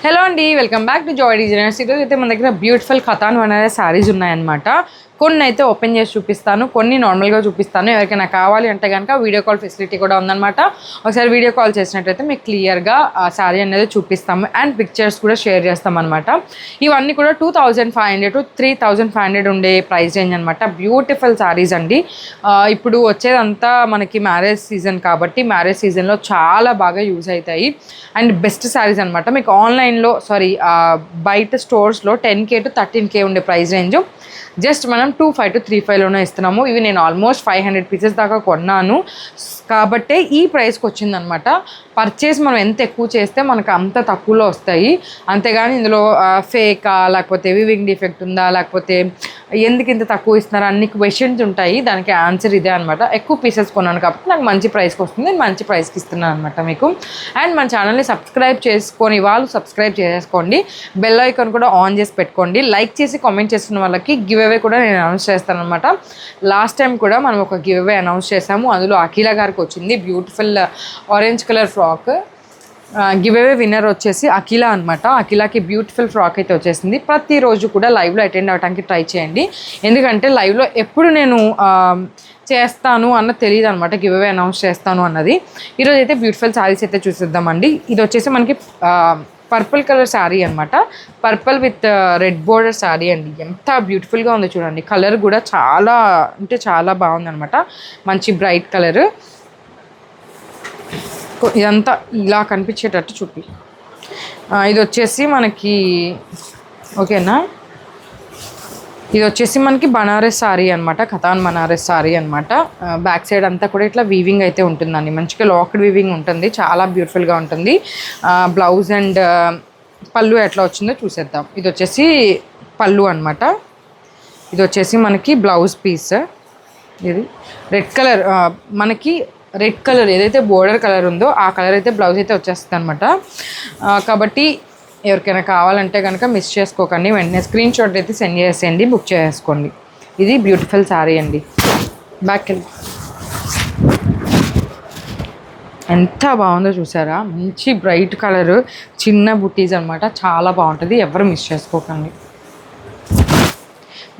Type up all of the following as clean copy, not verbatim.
Hello అండి, welcome back to Joy designers. ఈరోజు అయితే మన దగ్గర బ్యూటిఫుల్ ఖతాన్ బనారస్ శారీస్ ఉన్నాయన్నమాట. కొన్ని అయితే ఓపెన్ చేసి చూపిస్తాను, కొన్ని నార్మల్గా చూపిస్తాను. ఎవరికైనా కావాలి అంటే కనుక వీడియో కాల్ ఫెసిలిటీ కూడా ఉందన్నమాట. ఒకసారి వీడియో కాల్ చేసినట్టయితే మీకు క్లియర్గా ఆ శారీ అనేది చూపిస్తాము అండ్ పిక్చర్స్ కూడా షేర్ చేస్తాం అనమాట. ఇవన్నీ కూడా 2500 to 3500 ఉండే ప్రైస్ రేంజ్ అనమాట. బ్యూటిఫుల్ శారీస్ అండి. ఇప్పుడు వచ్చేదంతా మనకి మ్యారేజ్ సీజన్ కాబట్టి మ్యారేజ్ సీజన్లో చాలా బాగా యూజ్ అవుతాయి అండ్ బెస్ట్ శారీస్ అనమాట. మీకు ఆన్లైన్లో బయట స్టోర్స్లో 10K to 13K ఉండే ప్రైస్ రేంజ్ జస్ట్ మనం 25 to 35లోనే ఇస్తున్నాము. ఇవి నేను ఆల్మోస్ట్ 500 పీసెస్ దాకా కొన్నాను కాబట్టే ఈ ప్రైస్కి వచ్చిందనమాట. పర్చేస్ మనం ఎంత ఎక్కువ చేస్తే మనకు అంత తక్కువలో వస్తాయి. అంతేగాని ఇందులో ఫేకా లేకపోతే వివింగ్ డిఫెక్ట్ ఉందా లేకపోతే ఎందుకు ఇంత తక్కువ ఇస్తున్నారు అన్ని క్వశ్చన్స్ ఉంటాయి. దానికి ఆన్సర్ ఇదే అనమాట. ఎక్కువ పీసెస్ కొన్నాను కాబట్టి నాకు మంచి ప్రైస్కి వస్తుంది. నేను మంచి ప్రైస్కి ఇస్తున్నాను అనమాట మీకు. అండ్ మన ఛానల్ని సబ్స్క్రైబ్ చేసుకొని వాళ్ళు సబ్స్క్రైబ్ చేసుకోండి. బెల్ ఐకాన్ కూడా ఆన్ చేసి పెట్టుకోండి. లైక్ చేసి కామెంట్ చేస్తున్న వాళ్ళకి గివ్ అవే కూడా నేను అనౌన్స్ చేస్తాను అనమాట. లాస్ట్ టైం కూడా మనం ఒక గివ్ అవే అనౌన్స్ చేసాము. అందులో అఖిల గారికి వచ్చింది beautiful orange colour frock. Give away winner వచ్చేసి అఖిల అనమాట. అఖిలకి బ్యూటిఫుల్ ఫ్రాక్ అయితే వచ్చేసింది. ప్రతిరోజు కూడా లైవ్లో అటెండ్ అవ్వడానికి ట్రై చేయండి. ఎందుకంటే లైవ్లో ఎప్పుడు నేను చేస్తాను అన్నది తెలియదు అనమాట. గివ్ అవే అనౌన్స్ చేస్తాను అన్నది. ఈరోజు అయితే బ్యూటిఫుల్ శారీస్ అయితే చూసేద్దామండి. ఇది వచ్చేసి మనకి పర్పుల్ కలర్ శారీ అనమాట. Purple with red border sari అండి. ఎంత బ్యూటిఫుల్గా ఉందో చూడండి. కలర్ కూడా చాలా అంటే చాలా బాగుందనమాట. మంచి బ్రైట్ కలర్. ఇదంతా ఇలా కనిపించేటట్టు చూపి. ఇది వచ్చేసి మనకి ఓకేనా. ఇది వచ్చేసి మనకి బనారస్ శారీ అనమాట. ఖతాన్ బనారస్ శారీ అనమాట. బ్యాక్ సైడ్ అంతా కూడా ఇట్లా వీవింగ్ అయితే ఉంటుందండి. మంచిగా లాక్డ్ వీవింగ్ ఉంటుంది. చాలా బ్యూటిఫుల్గా ఉంటుంది. బ్లౌజ్ అండ్ పళ్ళు ఎట్లా వచ్చిందో చూసేద్దాం. ఇది వచ్చేసి పళ్ళు అనమాట. ఇది వచ్చేసి మనకి బ్లౌజ్ పీస్. ఇది రెడ్ కలర్ మనకి రెడ్ కలర్ ఏదైతే బోర్డర్ కలర్ ఉందో ఆ కలర్ అయితే బ్లౌజ్ అయితే వచ్చేస్తుంది అనమాట. కాబట్టి ఎవరికైనా కావాలంటే కనుక మిస్ చేసుకోకండి. వెంటనే స్క్రీన్ షాట్ అయితే సెండ్ చేసేయండి, బుక్ చేసుకోండి. ఇది బ్యూటిఫుల్ శారీ అండి. బ్యాక్ ఎంత బాగుందో చూసారా. మంచి బ్రైట్ కలర్, చిన్న బుట్టీస్ అనమాట. చాలా బాగుంటుంది. ఎవరు మిస్ చేసుకోకండి.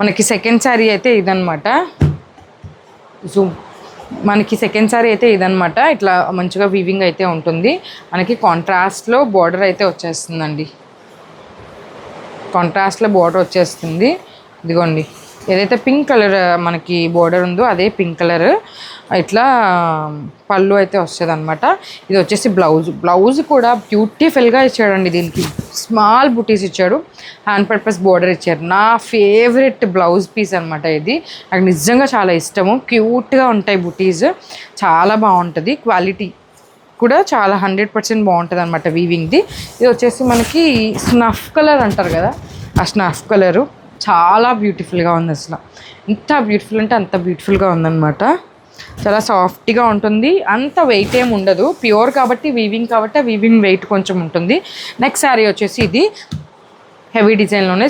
మనకి సెకండ్ శారీ అయితే ఇదనమాట. జూమ్. మనకి సెకండ్ శారీ అయితే ఇదనమాట. ఇట్లా మంచిగా వీవింగ్ అయితే ఉంటుంది. మనకి కాంట్రాస్ట్లో బోర్డర్ అయితే వచ్చేస్తుందండి. కాంట్రాస్ట్లో బోర్డర్ వచ్చేస్తుంది. ఇదిగోండి, ఏదైతే పింక్ కలర్ మనకి బోర్డర్ ఉందో అదే పింక్ కలర్. ఇట్లా పళ్ళు అయితే వస్తుంది అనమాట. ఇది వచ్చేసి బ్లౌజ్ కూడా బ్యూటిఫుల్గా ఇచ్చాడండి. దీనికి స్మాల్ బుటీస్ ఇచ్చాడు. హ్యాండ్ పర్పస్ బోర్డర్ ఇచ్చారు. నా ఫేవరెట్ బ్లౌజ్ పీస్ అనమాట ఇది. నాకు నిజంగా చాలా ఇష్టము. క్యూట్గా ఉంటాయి బుటీస్. చాలా బాగుంటుంది. క్వాలిటీ కూడా చాలా 100% బాగుంటుంది అనమాట వీవింగ్ది. ఇది వచ్చేసి మనకి స్నఫ్ కలర్ అంటారు కదా, ఆ స్నఫ్ కలరు చాలా బ్యూటిఫుల్గా ఉంది. అసలు ఎంత బ్యూటిఫుల్ అంటే అంత బ్యూటిఫుల్గా ఉందన్నమాట. చాలా సాఫ్ట్గా ఉంటుంది. అంత వెయిట్ ఏమి ఉండదు. ప్యూర్ కాబట్టి వీవింగ్ కాబట్టి ఆ వీవింగ్ వెయిట్ కొంచెం ఉంటుంది. నెక్స్ట్ శారీ వచ్చేసి ఇది హెవీ డిజైన్లోనే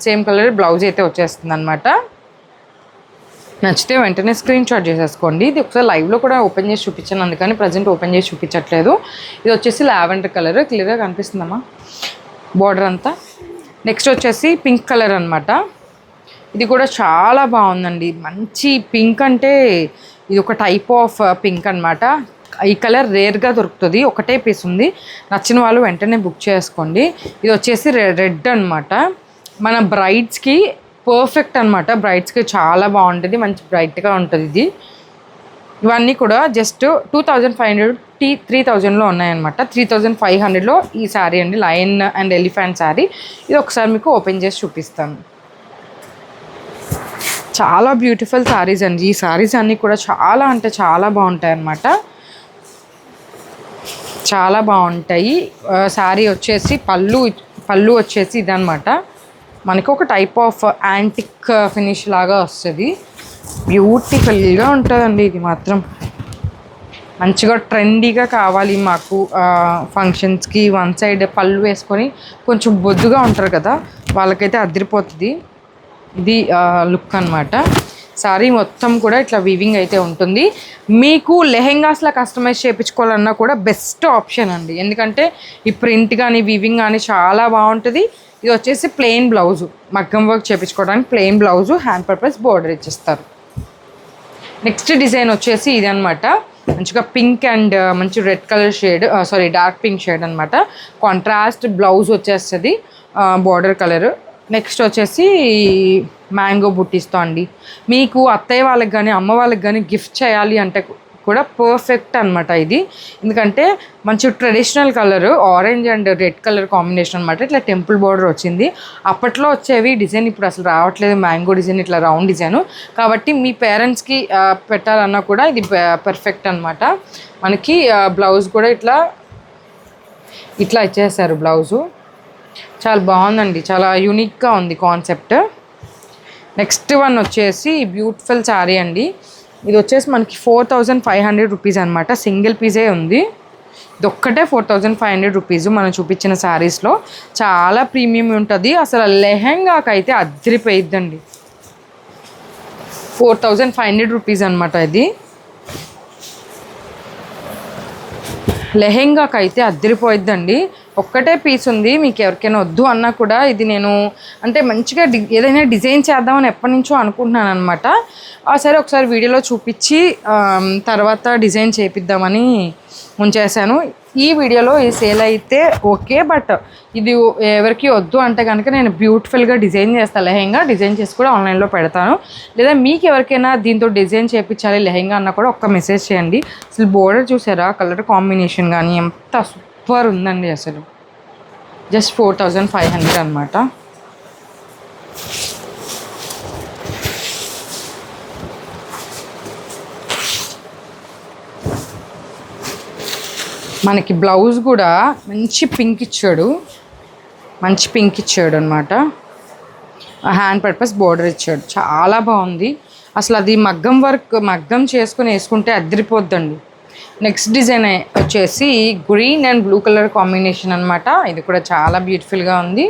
సేమ్ కలర్ బ్లౌజ్ అయితే వచ్చేస్తుంది అనమాట. నచ్చితే వెంటనే స్క్రీన్ షాట్ చేసేసుకోండి. ఇది ఒకసారి లైవ్లో కూడా ఓపెన్ చేసి చూపించాను, అందుకని ప్రజెంట్ ఓపెన్ చేసి చూపించట్లేదు. ఇది వచ్చేసి లావెండర్ కలర్. క్లియర్గా కనిపిస్తుందమ్మా బార్డర్ అంతా. నెక్స్ట్ వచ్చేసి పింక్ కలర్ అనమాట. ఇది కూడా చాలా బాగుందండి. మంచి పింక్ అంటే ఇది ఒక టైప్ ఆఫ్ పింక్ అనమాట. ఈ కలర్ రేర్గా దొరుకుతుంది. ఒకటే పీస్ ఉంది. నచ్చిన వాళ్ళు వెంటనే బుక్ చేసుకోండి. ఇది వచ్చేసి రెడ్ అనమాట. మన బ్రైడ్స్కి పర్ఫెక్ట్ అనమాట. బ్రైడ్స్కి చాలా బాగుంటుంది. మంచి బ్రైట్గా ఉంటుంది ఇది. ఇవన్నీ కూడా జస్ట్ 2500 3000లో ఉన్నాయన్నమాట. 3500లో ఈ శారీ అండి. Lion and elephant sari. ఇది ఒకసారి మీకు ఓపెన్ చేసి చూపిస్తాను. చాలా బ్యూటిఫుల్ శారీస్ అండి. ఈ శారీస్ అన్నీ కూడా చాలా అంటే చాలా బాగుంటాయి అన్నమాట. చాలా బాగుంటాయి. శారీ వచ్చేసి పళ్ళు వచ్చేసి ఇదనమాట. మనకి ఒక టైప్ ఆఫ్ యాంటిక్ ఫినిష్ లాగా వస్తుంది. బ్యూటిఫుల్గా ఉంటుందండి. ఇది మాత్రం మంచిగా ట్రెండీగా కావాలి మాకు ఫంక్షన్స్కి. వన్ సైడ్ పళ్ళు వేసుకొని కొంచెం బొద్దుగా ఉంటారు కదా, వాళ్ళకైతే అదిరిపోతుంది. ఇది లుక్ అనమాట. శారీ మొత్తం కూడా ఇట్లా వీవింగ్ అయితే ఉంటుంది. మీకు లెహెంగాస్లా కస్టమైజ్ చేయించుకోవాలన్నా కూడా బెస్ట్ ఆప్షన్ అండి. ఎందుకంటే ఈ ప్రింట్ కానీ వీవింగ్ కానీ చాలా బాగుంటుంది. ఇది వచ్చేసి ప్లెయిన్ బ్లౌజు, మగ్గం వర్క్ చేయించుకోవడానికి plain blouse, hand purpose border ఇచ్చేస్తారు. నెక్స్ట్ డిజైన్ వచ్చేసి ఇది అనమాట. మంచిగా పింక్ అండ్ మంచి red colour shade, dark pink shade అనమాట. కాంట్రాస్ట్ బ్లౌజ్ వచ్చేస్తుంది బార్డర్ కలర్. నెక్స్ట్ వచ్చేసి మ్యాంగో బుట్టీస్తో అండి. మీకు అత్తయ్య వాళ్ళకి కానీ అమ్మ వాళ్ళకి కానీ గిఫ్ట్ చేయాలి అంటే కూడా పర్ఫెక్ట్ అనమాట ఇది. ఎందుకంటే మంచి traditional colour, orange and red colour combination అనమాట. ఇట్లా టెంపుల్ బార్డర్ వచ్చింది. అప్పట్లో వచ్చేవి డిజైన్ ఇప్పుడు అసలు రావట్లేదు, మ్యాంగో డిజైన్ ఇట్లా రౌండ్ డిజైన్. కాబట్టి మీ పేరెంట్స్కి పెట్టాలన్నా కూడా ఇది పర్ఫెక్ట్ అనమాట. మనకి బ్లౌజ్ కూడా ఇట్లా ఇచ్చేసారు బ్లౌజు. చాలా బాగుందండి, చాలా యూనిక్గా ఉంది కాన్సెప్ట్. నెక్స్ట్ వన్ వచ్చేసి బ్యూటిఫుల్ శారీ అండి. ఇది వచ్చేసి మనకి 4500 రూపీస్ అనమాట. సింగిల్ పీసే ఉంది. ఇది ఒక్కటే 4500 రూపీస్ మనం చూపించిన శారీస్లో. చాలా ప్రీమియం ఉంటుంది. అసలు లెహెంగాకి అయితే అదిరిపోయిద్దండి. 4500 రూపీస్ అనమాట ఇది. లెహెంగాకి అయితే అదిరిపోయిద్దండి. ఒక్కటే పీస్ ఉంది. మీకు ఎవరికైనా వద్దు అన్నా కూడా ఇది నేను అంటే మంచిగా ఏదైనా డిజైన్ చేద్దామని ఎప్పటి నుంచో అనుకుంటున్నాను అనమాట. సరే ఒకసారి వీడియోలో చూపించి తర్వాత డిజైన్ చేపిద్దామని ఉంచేసాను. ఈ వీడియోలో ఈ సేల్ అయితే ఓకే, బట్ ఇది ఎవరికి వద్దు అంటే కనుక నేను బ్యూటిఫుల్గా డిజైన్ చేస్తాను. లెహెంగా డిజైన్ చేసి కూడా ఆన్లైన్లో పెడతాను. లేదా మీకు ఎవరికైనా దీంతో డిజైన్ చేయించాలి లెహెంగా అన్నా కూడా ఒక్క మెసేజ్ చేయండి. అసలు బోర్డర్ చూసారా, కలర్ కాంబినేషన్ కానీ ఎంత సూపర్ ఉందండి. అసలు జస్ట్ 4500 అనమాట. మనకి బ్లౌజ్ కూడా మంచి పింక్ ఇచ్చాడు అనమాట. హ్యాండ్ పర్పస్ బోర్డర్ ఇచ్చాడు. చాలా బాగుంది. అసలు అది మగ్గం చేసుకుని వేసుకుంటే అదిరిపోద్దండి. నెక్స్ట్ డిజైన్ వచ్చేసి green and blue colour combination అనమాట. ఇది కూడా చాలా బ్యూటిఫుల్గా ఉంది.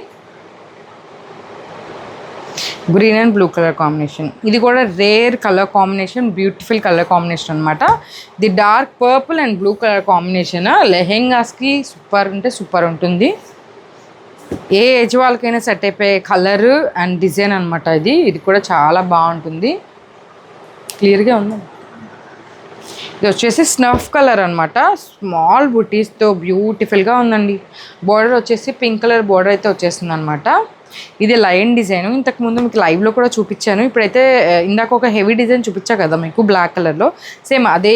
Green and blue colour combination. ఇది కూడా rare colour combination, beautiful colour combination అనమాట. ఇది dark purple and blue colour combination. లెహెంగాస్కి సూపర్ ఉంటుంది. ఏ ఏజ్ వాళ్ళకైనా సెట్ అయిపోయే కలర్ అండ్ డిజైన్ అనమాట ఇది కూడా చాలా బాగుంటుంది. క్లియర్గా ఉంది. ఇది వచ్చేసి స్నఫ్ కలర్ అనమాట. స్మాల్ బుటీస్తో బ్యూటిఫుల్గా ఉందండి. బార్డర్ వచ్చేసి పింక్ కలర్ బార్డర్ అయితే వచ్చేస్తుంది అనమాట. ఇది లైన్ డిజైన్. ఇంతకుముందు మీకు లైవ్లో కూడా చూపించాను. ఇప్పుడైతే ఇందాక ఒక హెవీ డిజైన్ చూపించా కదా మీకు బ్లాక్ కలర్లో, సేమ్ అదే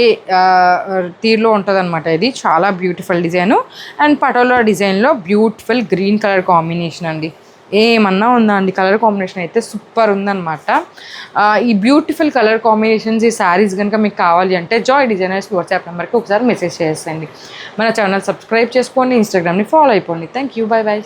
తీరులో ఉంటుంది అనమాట. ఇది చాలా బ్యూటిఫుల్ డిజైను. అండ్ పటోలా డిజైన్లో బ్యూటిఫుల్ గ్రీన్ కలర్ కాంబినేషన్ అండి. ఏమన్నా ఉందా అండి, కలర్ కాంబినేషన్ అయితే సూపర్ ఉందన్నమాట. ఈ బ్యూటిఫుల్ కలర్ కాంబినేషన్స్, ఈ శారీస్ కనుక మీకు కావాలి అంటే జాయ్ డిజైనర్స్ వాట్సాప్ నెంబర్కి ఒకసారి మెసేజ్ చేసేయండి. మన ఛానల్ సబ్స్క్రైబ్ చేసుకోండి, ఇన్స్టాగ్రామ్ని ఫాలో అయిపోండి. Thank you, by by.